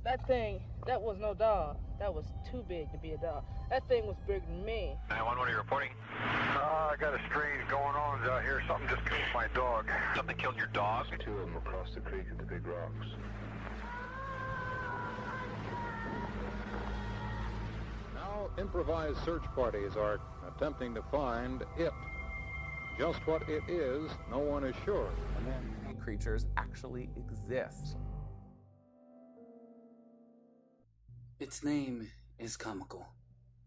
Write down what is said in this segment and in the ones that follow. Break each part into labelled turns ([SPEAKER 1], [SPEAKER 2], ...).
[SPEAKER 1] That thing, that was no dog. That was too big to be a dog. That thing was bigger than me.
[SPEAKER 2] 911, what are you reporting?
[SPEAKER 3] I got a strange going on out here. Something just killed my dog.
[SPEAKER 2] Something killed your dog?
[SPEAKER 3] 2 of them across the creek at the big rocks.
[SPEAKER 4] Now, improvised search parties are attempting to find it. Just what it is, no one is sure.
[SPEAKER 5] And then creatures actually exist.
[SPEAKER 6] Its name is comical.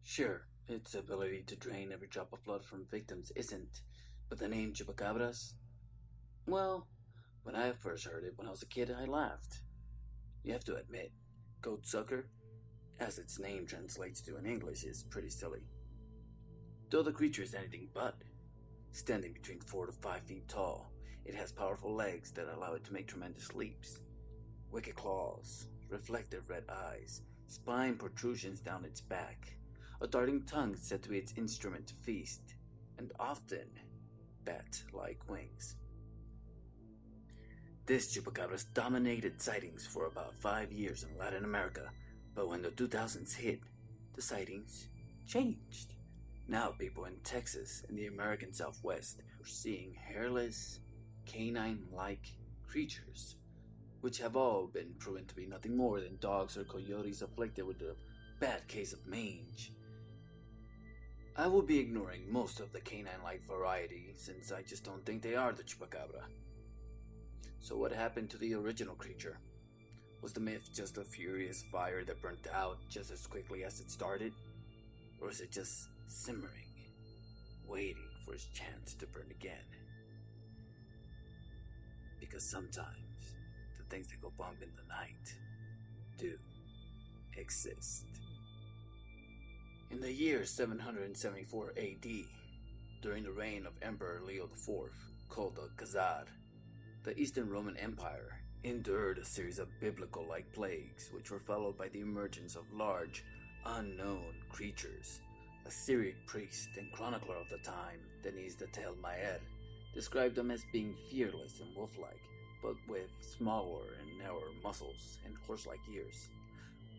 [SPEAKER 6] Sure, its ability to drain every drop of blood from victims isn't, but the name Chupacabras? Well, when I first heard it when I was a kid, I laughed. You have to admit, goat sucker, as its name translates to in English, is pretty silly. Though the creature is anything but. Standing between 4 to 5 feet tall, it has powerful legs that allow it to make tremendous leaps. Wicked claws, reflective red eyes, spine protrusions down its back, a darting tongue said to be its instrument to feast, and often bat-like wings. This Chupacabras dominated sightings for about 5 years in Latin America, but when the 2000s hit, the sightings changed. Now people in Texas and the American Southwest are seeing hairless, canine-like creatures, which have all been proven to be nothing more than dogs or coyotes afflicted with a bad case of mange. I will be ignoring most of the canine-like variety, since I just don't think they are the Chupacabra. So what happened to the original creature? Was the myth just a furious fire that burnt out just as quickly as it started? Or is it just simmering, waiting for its chance to burn again? Because sometimes the things that go bump in the night do exist. In the year 774 AD, during the reign of Emperor Leo IV, called the Khazar, the Eastern Roman Empire endured a series of biblical-like plagues, which were followed by the emergence of large, unknown creatures. A Syriac priest and chronicler of the time, Denis de Tel Maer, described them as being fearless and wolf-like, but with smaller and narrower muscles and horse-like ears.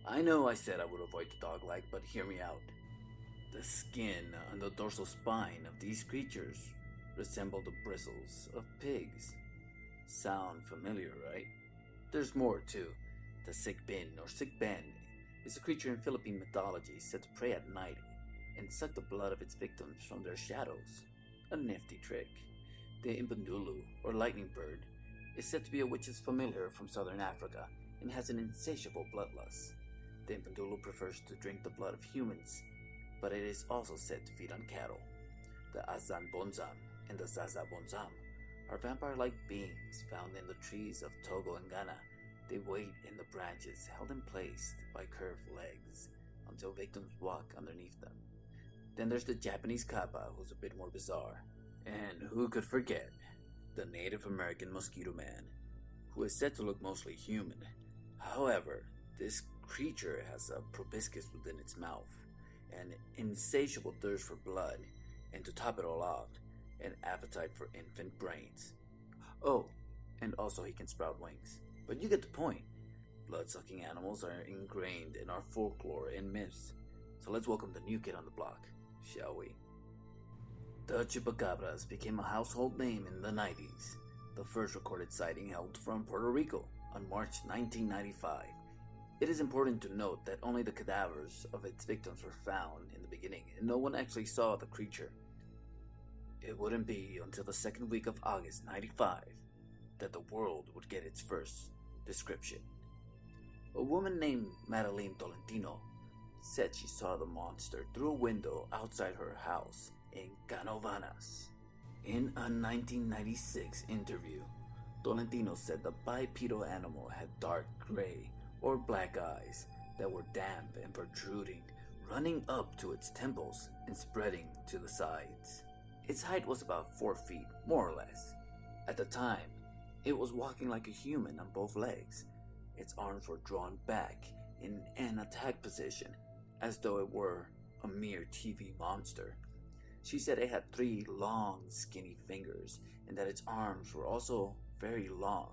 [SPEAKER 6] I know I said I would avoid the dog-like, but hear me out. The skin on the dorsal spine of these creatures resemble the bristles of pigs. Sound familiar, right? There's more too. The s1ep1 or s1ep1 is a creature in Philippine mythology said to prey at night and suck the blood of its victims from their shadows. A nifty trick. The impundulu, or lightning bird, is said to be a witch's familiar from southern Africa and has an insatiable bloodlust. The impundulu prefers to drink the blood of humans, but it is also said to feed on cattle. The azanbonzam and the zazabonzam are vampire-like beings found in the trees of Togo and Ghana. They wait in the branches held in place by curved legs until victims walk underneath them. Then there's the Japanese kappa, who's a bit more bizarre. And who could forget the Native American mosquito man, who is said to look mostly human. However, this creature has a proboscis within its mouth, an insatiable thirst for blood, and to top it all off, an appetite for infant brains. Oh, and also he can sprout wings. But you get the point. Blood-sucking animals are ingrained in our folklore and myths. So let's welcome the new kid on the block, shall we? The Chupacabras became a household name in the 90s. The first recorded sighting hailed from Puerto Rico on March 1995. It is important to note that only the cadavers of its victims were found in the beginning, and no one actually saw the creature. It wouldn't be until the second week of August 95 that the world would get its first description. A woman named Madeline Tolentino said she saw the monster through a window outside her house in Canovanas. In a 1996 interview, Tolentino said the bipedal animal had dark gray or black eyes that were damp and protruding, running up to its temples and spreading to the sides. Its height was about 4 feet, more or less. At the time, it was walking like a human on both legs. Its arms were drawn back in an attack position, as though it were a mere TV monster. She said it had 3 long, skinny fingers, and that its arms were also very long.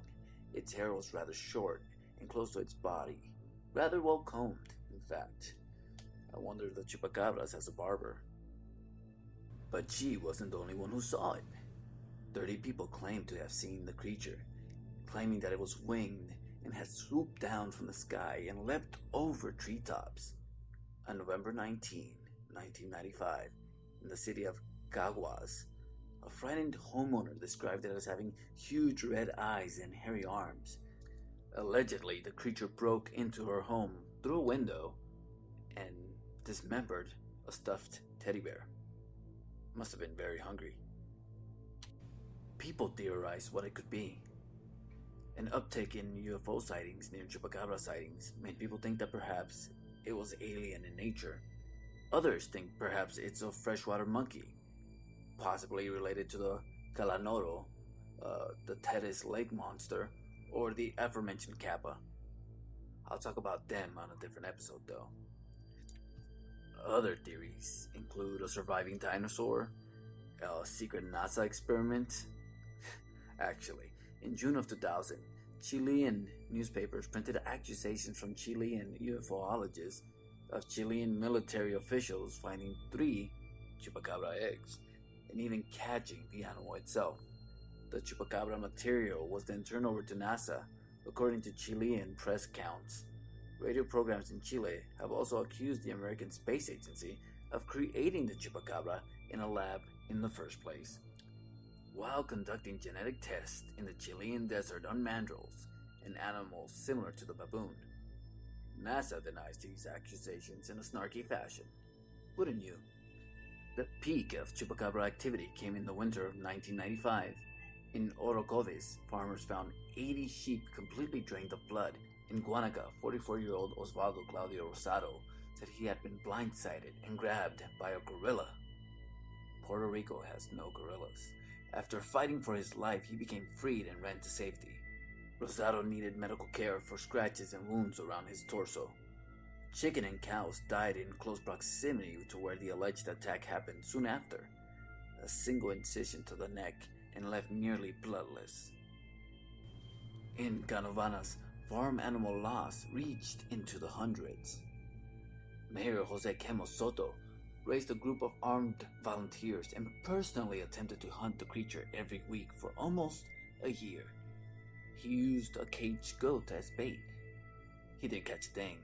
[SPEAKER 6] Its hair was rather short and close to its body. Rather well combed, in fact. I wonder if the Chupacabras has a barber. But she wasn't the only one who saw it. 30 people claimed to have seen the creature, claiming that it was winged and had swooped down from the sky and leapt over treetops. On November 19, 1995, in the city of Caguas, a frightened homeowner described it as having huge red eyes and hairy arms. Allegedly, the creature broke into her home through a window and dismembered a stuffed teddy bear. Must have been very hungry. People theorized what it could be. An uptick in UFO sightings near Chupacabra sightings made people think that perhaps it was alien in nature. Others think perhaps it's a freshwater monkey, possibly related to the Calanoro, the Tethys lake monster, or the aforementioned Kappa. I'll talk about them on a different episode though. Other theories include a surviving dinosaur, a secret NASA experiment. Actually, in June of 2000, Chilean newspapers printed accusations from Chilean UFOologists of Chilean military officials finding 3 chupacabra eggs and even catching the animal itself. The chupacabra material was then turned over to NASA, according to Chilean press accounts. Radio programs in Chile have also accused the American Space Agency of creating the chupacabra in a lab in the first place. While conducting genetic tests in the Chilean desert on mandrills, an animal similar to the baboon, NASA denies these accusations in a snarky fashion. Wouldn't you? The peak of chupacabra activity came in the winter of 1995. In Orocovis, farmers found 80 sheep completely drained of blood. In Guanaca, 44-year-old Osvaldo Claudio Rosado said he had been blindsided and grabbed by a gorilla. Puerto Rico has no gorillas. After fighting for his life, he became freed and ran to safety. Rosado needed medical care for scratches and wounds around his torso. Chicken and cows died in close proximity to where the alleged attack happened soon after. A single incision to the neck and left nearly bloodless. In Canovanas, farm animal loss reached into the hundreds. Mayor Jose Quemos Soto raised a group of armed volunteers and personally attempted to hunt the creature every week for almost a year. He used a caged goat as bait. He didn't catch a thing.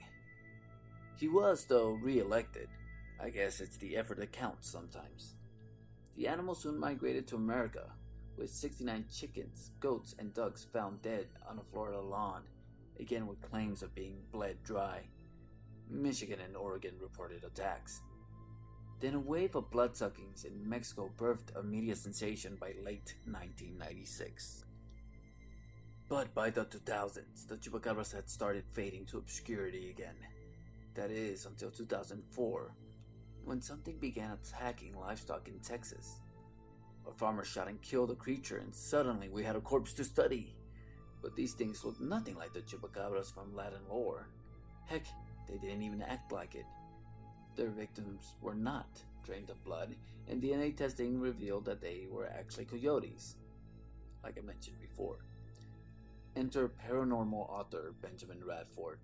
[SPEAKER 6] He was, though, re-elected. I guess it's the effort that counts sometimes. The animal soon migrated to America, with 69 chickens, goats, and ducks found dead on a Florida lawn, again with claims of being bled dry. Michigan and Oregon reported attacks. Then a wave of bloodsuckings in Mexico birthed a media sensation by late 1996. But by the 2000s, the chupacabras had started fading to obscurity again. That is, until 2004, when something began attacking livestock in Texas. A farmer shot and killed a creature, and suddenly we had a corpse to study. But these things looked nothing like the chupacabras from Latin lore. Heck, they didn't even act like it. Their victims were not drained of blood, and DNA testing revealed that they were actually coyotes, like I mentioned before. Enter paranormal author Benjamin Radford.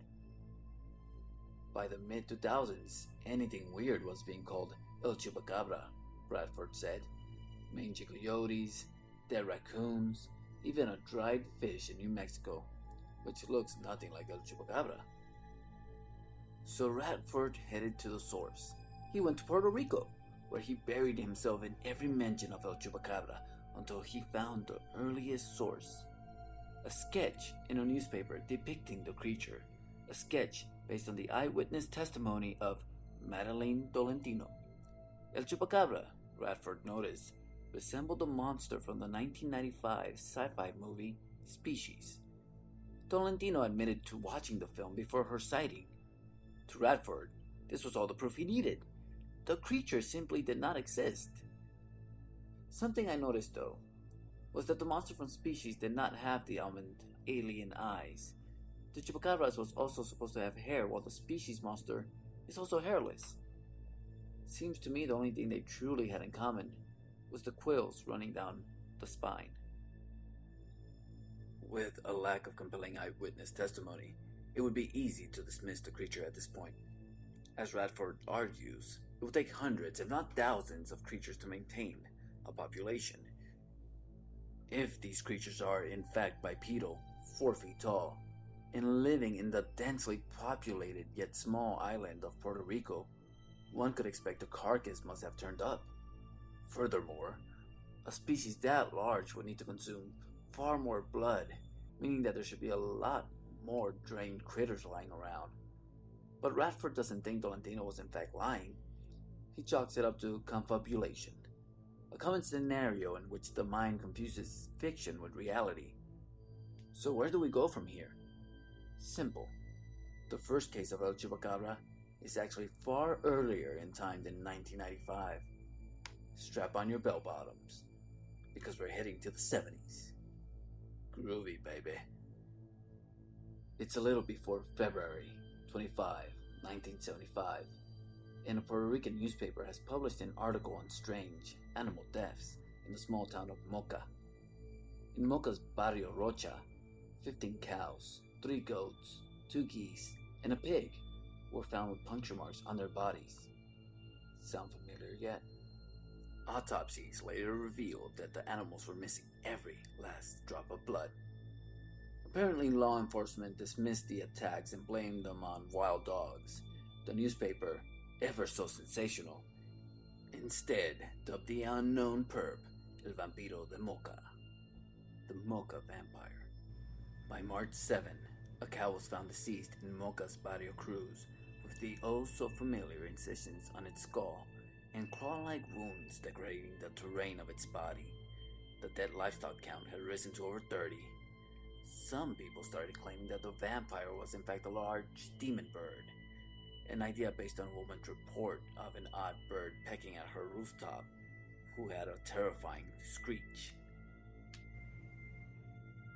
[SPEAKER 6] By the mid-2000s, anything weird was being called El Chupacabra, Radford said. Mangy coyotes, dead raccoons, even a dried fish in New Mexico, which looks nothing like El Chupacabra. So Radford headed to the source. He went to Puerto Rico, where he buried himself in every mention of El Chupacabra until he found the earliest source. A sketch in a newspaper depicting the creature. A sketch based on the eyewitness testimony of Madeline Tolentino. El Chupacabra, Radford noticed, resembled a monster from the 1995 sci-fi movie Species. Tolentino admitted to watching the film before her sighting. To Radford, this was all the proof he needed. The creature simply did not exist. Something I noticed, though, was that the monster from Species did not have the almond alien eyes. The Chupacabras was also supposed to have hair, while the Species monster is also hairless. Seems to me the only thing they truly had in common was the quills running down the spine. With a lack of compelling eyewitness testimony, It would be easy to dismiss the creature at this point. As Radford argues, it would take hundreds, if not thousands, of creatures to maintain a population. If these creatures are in fact bipedal, 4 feet tall, and living in the densely populated yet small island of Puerto Rico, one could expect a carcass must have turned up. Furthermore, a species that large would need to consume far more blood, meaning that there should be a lot more drained critters lying around. But Radford doesn't think Tolentino was in fact lying. He chalks it up to confabulation, a common scenario in which the mind confuses fiction with reality. So where do we go from here? Simple. The first case of El Chupacabra is actually far earlier in time than 1995. Strap on your bell bottoms, because we're heading to the 70s. Groovy, baby. It's a little before February 25, 1975, and a Puerto Rican newspaper has published an article on strange animal deaths in the small town of Moca. In Moca's Barrio Rocha, 15 cows, 3 goats, 2 geese, and a pig were found with puncture marks on their bodies. Sound familiar yet? Autopsies later revealed that the animals were missing every last drop of blood. Apparently, law enforcement dismissed the attacks and blamed them on wild dogs. The newspaper, ever so sensational, instead dubbed the unknown perp El Vampiro de Moca, the Moca vampire. By March 7, a cow was found deceased in Moca's Barrio Cruz with the oh-so-familiar incisions on its skull and claw-like wounds decorating the terrain of its body. The dead livestock count had risen to over 30. Some people started claiming that the vampire was in fact a large demon bird, an idea based on a woman's report of an odd bird pecking at her rooftop who had a terrifying screech.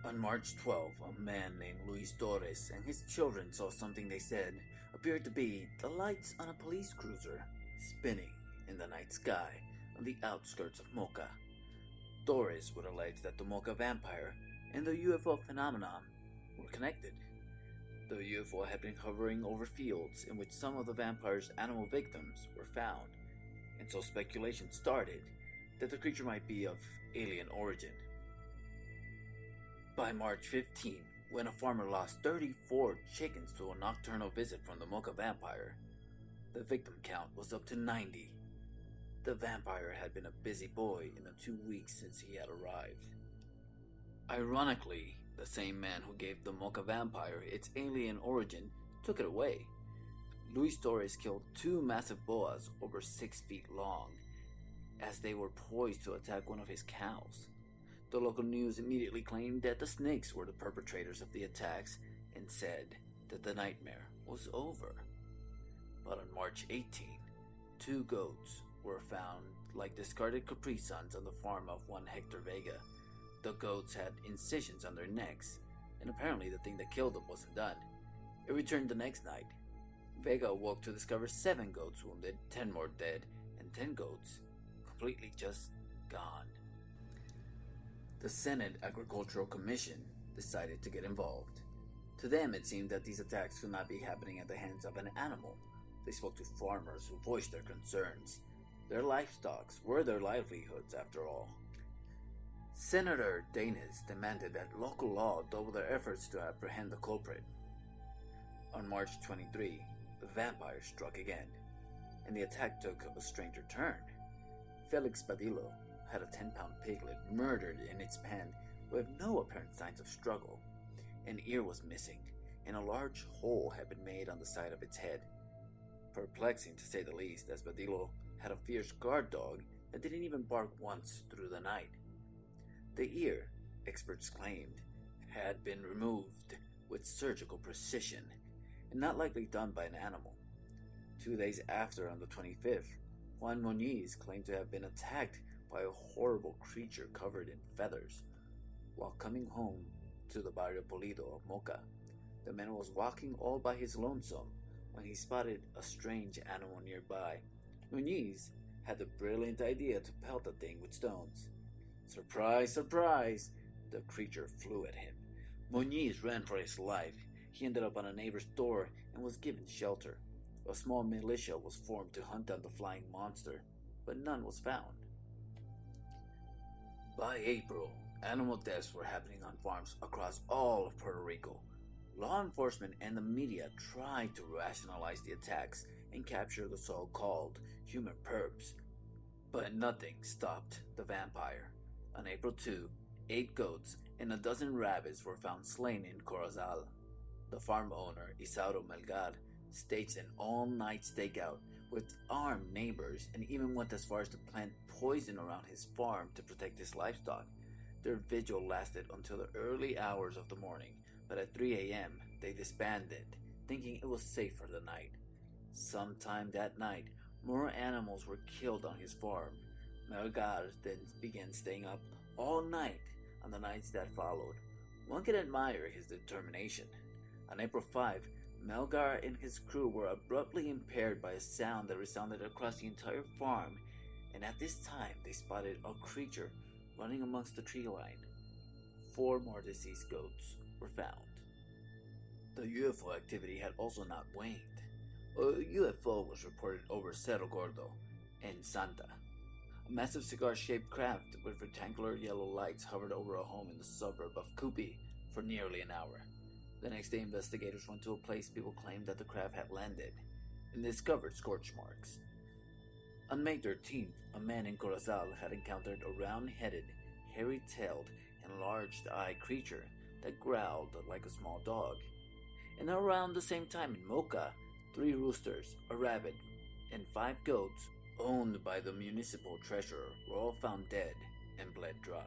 [SPEAKER 6] On March 12, a man named Luis Torres and his children saw something they said appeared to be the lights on a police cruiser spinning in the night sky on the outskirts of Moca. Torres would allege that the Moca vampire and the UFO phenomenon were connected. The UFO had been hovering over fields in which some of the vampire's animal victims were found, and so speculation started that the creature might be of alien origin. By March 15, when a farmer lost 34 chickens to a nocturnal visit from the Moca vampire, the victim count was up to 90. The vampire had been a busy boy in the 2 weeks since he had arrived. Ironically, the same man who gave the Moca vampire its alien origin took it away. Luis Torres killed 2 massive boas over 6 feet long, as they were poised to attack one of his cows. The local news immediately claimed that the snakes were the perpetrators of the attacks and said that the nightmare was over. But on March 18, 2 goats were found like discarded Capri Suns on the farm of one Hector Vega. The goats had incisions on their necks, and apparently the thing that killed them wasn't done. It returned the next night. Vega awoke to discover 7 goats wounded, 10 more dead, and 10 goats completely just gone. The Senate Agricultural Commission decided to get involved. To them, it seemed that these attacks could not be happening at the hands of an animal. They spoke to farmers who voiced their concerns. Their livestock were their livelihoods, after all. Senator Danis demanded that local law double their efforts to apprehend the culprit. On March 23, the vampire struck again, and the attack took a stranger turn. Felix Badillo had a 10-pound piglet murdered in its pen with no apparent signs of struggle. An ear was missing, and a large hole had been made on the side of its head. Perplexing to say the least, as Badillo had a fierce guard dog that didn't even bark once through the night. The ear, experts claimed, had been removed with surgical precision, and not likely done by an animal. 2 days after, on the 25th, Juan Muñiz claimed to have been attacked by a horrible creature covered in feathers. While coming home to the Barrio Polido of Moca, the man was walking all by his lonesome when he spotted a strange animal nearby. Muñiz had the brilliant idea to pelt the thing with stones. Surprise, surprise! The creature flew at him. Muñiz ran for his life, He ended up on a neighbor's door and was given shelter. A small militia was formed to hunt down the flying monster, but none was found. By April, animal deaths were happening on farms across all of Puerto Rico. Law enforcement and the media tried to rationalize the attacks and capture the so-called human perps, but nothing stopped the vampire. On April 2, 8 goats and a dozen rabbits were found slain in Corozal. The farm owner, Isauro Melgar, staged an all-night stakeout with armed neighbors and even went as far as to plant poison around his farm to protect his livestock. Their vigil lasted until the early hours of the morning, but at 3 a.m. they disbanded, thinking it was safe for the night. Sometime that night, more animals were killed on his farm. Melgar then began staying up all night on the nights that followed. One can admire his determination. On April 5, Melgar and his crew were abruptly impaired by a sound that resounded across the entire farm, and at this time they spotted a creature running amongst the tree line. 4 more deceased goats were found. The UFO activity had also not waned. A UFO was reported over Cerro Gordo and Santa. A massive cigar-shaped craft with rectangular yellow lights hovered over a home in the suburb of Cupi for nearly an hour. The next day, investigators went to a place people claimed that the craft had landed and discovered scorch marks. On May 13th, a man in Corozal had encountered a round-headed, hairy-tailed, and large-eyed creature that growled like a small dog. And around the same time in Moca, 3 roosters, a rabbit, and 5 goats, owned by the municipal treasurer, were all found dead and bled dry.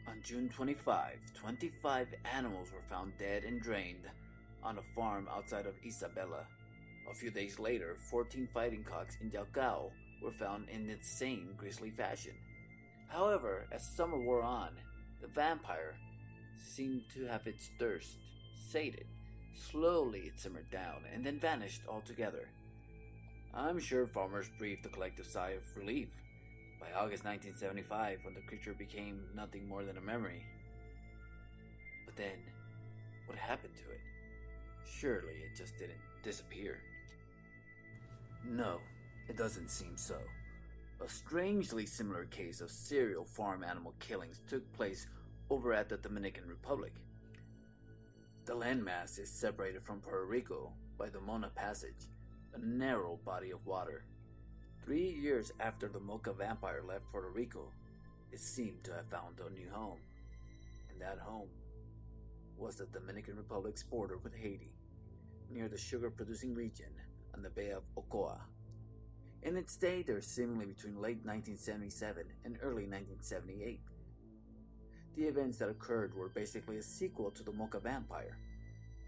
[SPEAKER 6] On June 25, 25 animals were found dead and drained on a farm outside of Isabela. A few days later, 14 fighting cocks in Yaucao were found in the same grisly fashion. However, as summer wore on, the vampire seemed to have its thirst sated. Slowly it simmered down and then vanished altogether. I'm sure farmers breathed a collective sigh of relief by August 1975, when the creature became nothing more than a memory. But then, what happened to it? Surely it just didn't disappear. No, it doesn't seem so. A strangely similar case of serial farm animal killings took place over at the Dominican Republic. The landmass is separated from Puerto Rico by the Mona Passage, a narrow body of water. 3 years after the Mocha vampire left Puerto Rico, it seemed to have found a new home. And that home was the Dominican Republic's border with Haiti, near the sugar-producing region on the Bay of Ocoa. And it stayed there seemingly between late 1977 and early 1978. The events that occurred were basically a sequel to the Mocha vampire.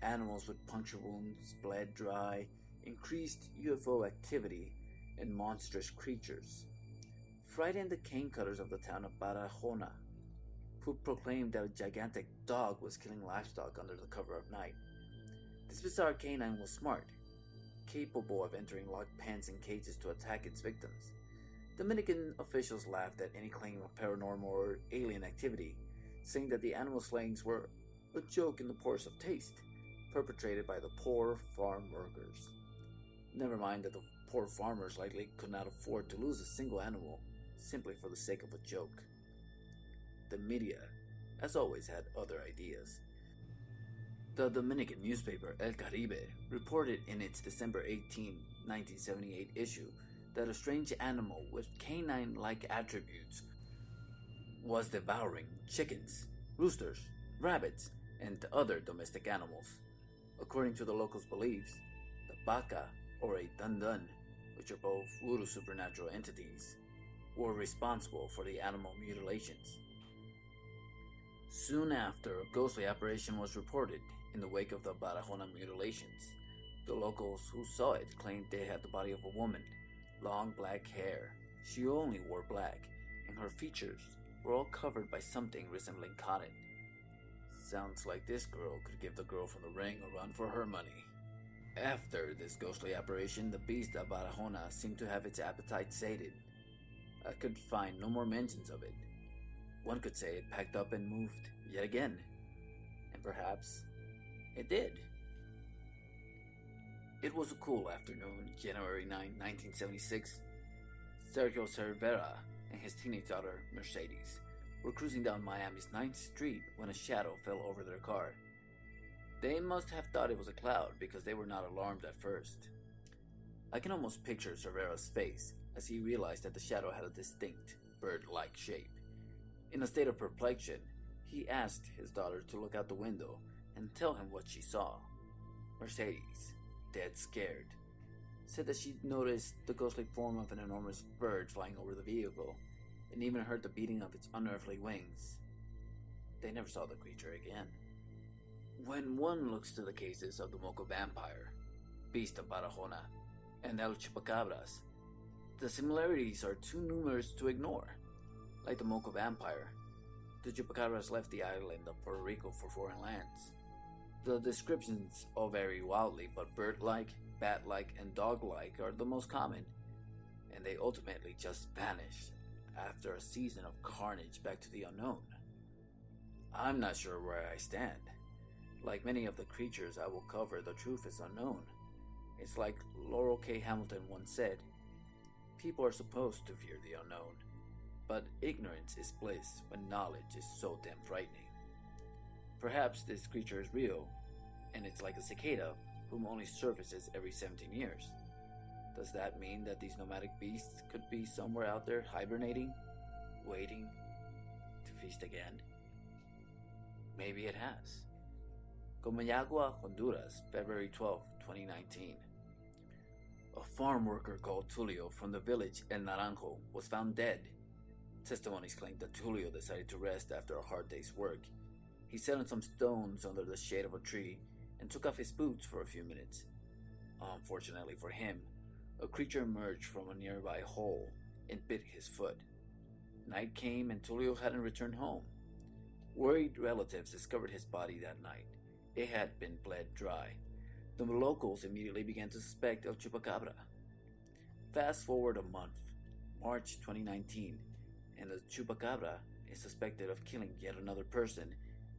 [SPEAKER 6] Animals with puncture wounds, bled dry, increased UFO activity, and monstrous creatures frightened the cane cutters of the town of Barahona, who proclaimed that a gigantic dog was killing livestock under the cover of night. This bizarre canine was smart, capable of entering locked pens and cages to attack its victims. Dominican officials laughed at any claim of paranormal or alien activity, saying that the animal slayings were a joke in the poorest of taste, perpetrated by the poor farm workers. Never mind that the poor farmers likely could not afford to lose a single animal simply for the sake of a joke. The media, as always, had other ideas. The Dominican newspaper El Caribe reported in its December 18, 1978 issue that a strange animal with canine-like attributes was devouring chickens, roosters, rabbits, and other domestic animals. According to the locals' beliefs, the baka, or a dun-dun, which are both voodoo supernatural entities, were responsible for the animal mutilations. Soon after, a ghostly apparition was reported in the wake of the Barahona mutilations. The locals who saw it claimed they had the body of a woman, long black hair. She only wore black, and her features were all covered by something resembling cotton. Sounds like this girl could give the girl from the ring a run for her money. After this ghostly apparition, the beast of Barahona seemed to have its appetite sated. I could find no more mentions of it. One could say it packed up and moved yet again. And perhaps It did. It was a cool afternoon, January 9, 1976. Sergio Cervera and his teenage daughter, Mercedes, were cruising down Miami's 9th Street when a shadow fell over their car. They must have thought it was a cloud because they were not alarmed at first. I can almost picture Cervera's face as he realized that the shadow had a distinct, bird-like shape. In a state of perplexion, he asked his daughter to look out the window and tell him what she saw. Mercedes, dead scared, said that she noticed the ghostly form of an enormous bird flying over the vehicle and even heard the beating of its unearthly wings. They never saw the creature again. When one looks to the cases of the Moco vampire, Beast of Barahona, and El Chupacabras, the similarities are too numerous to ignore. Like the Moco vampire, the Chupacabras left the island of Puerto Rico for foreign lands. The descriptions all vary wildly, but bird-like, bat-like, and dog-like are the most common, and they ultimately just vanished after a season of carnage back to the unknown. I'm not sure where I stand. Like many of the creatures I will cover, the truth is unknown. It's like Laurel K. Hamilton once said, people are supposed to fear the unknown, but ignorance is bliss when knowledge is so damn frightening. Perhaps this creature is real, and it's like a cicada whom only surfaces every 17 years. Does that mean that these nomadic beasts could be somewhere out there hibernating, waiting to feast again? Maybe it has. Comayagua, Honduras, February 12, 2019. A farm worker called Tulio from the village El Naranjo was found dead. Testimonies claim that Tulio decided to rest after a hard day's work. He sat on some stones under the shade of a tree and took off his boots for a few minutes. Unfortunately for him, a creature emerged from a nearby hole and bit his foot. Night came and Tulio hadn't returned home. Worried relatives discovered his body that night. It had been bled dry. The locals immediately began to suspect El Chupacabra. Fast forward a month, March 2019, and the Chupacabra is suspected of killing yet another person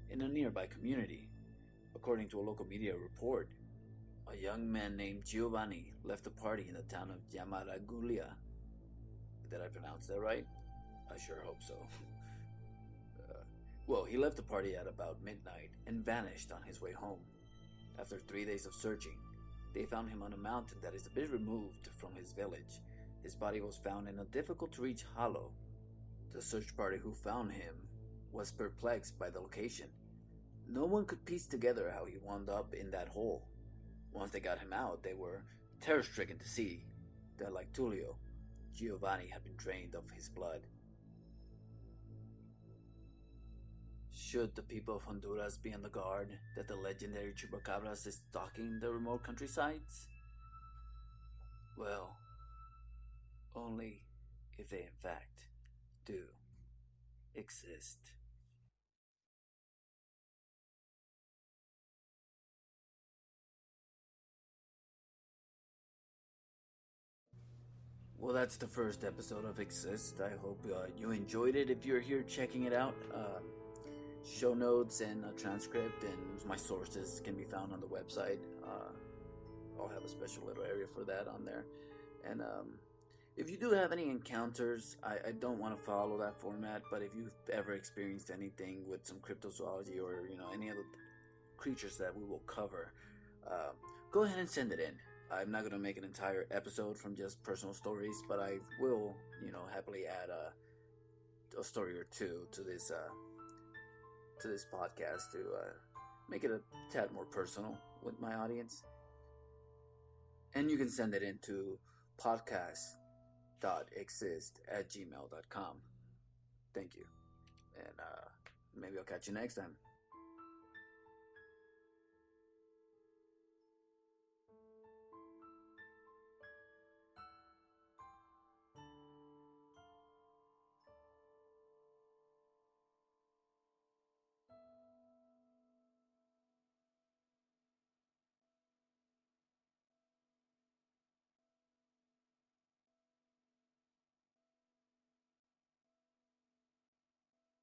[SPEAKER 6] in a nearby community. According to a local media report, a young man named Giovanni left a party in the town of Yamaragulya. Did I pronounce that right? I sure hope so. He left the party at about midnight and vanished on his way home. After 3 days of searching, they found him on a mountain that is a bit removed from his village. His body was found in a difficult-to-reach hollow. The search party who found him was perplexed by the location. No one could piece together how he wound up in that hole. Once they got him out, they were terror-stricken to see that, like Tulio, Giovanni had been drained of his blood. Should the people of Honduras be on the guard that the legendary Chupacabras is stalking the remote countrysides? Well, only if they in fact do exist. Well, that's the first episode of Exist. I hope you enjoyed it. If you're here checking it out, show notes and a transcript and my sources can be found on the website. I'll have a special little area for that on there. And if you do have any encounters, I don't want to follow that format, but if you've ever experienced anything with some cryptozoology or any other creatures that we will cover, go ahead and send it in. I'm not going to make an entire episode from just personal stories, but I will, happily add a story or two to this podcast to make it a tad more personal with my audience. And you can send it into podcast.exist@gmail.com. Thank you. And maybe I'll catch you next time.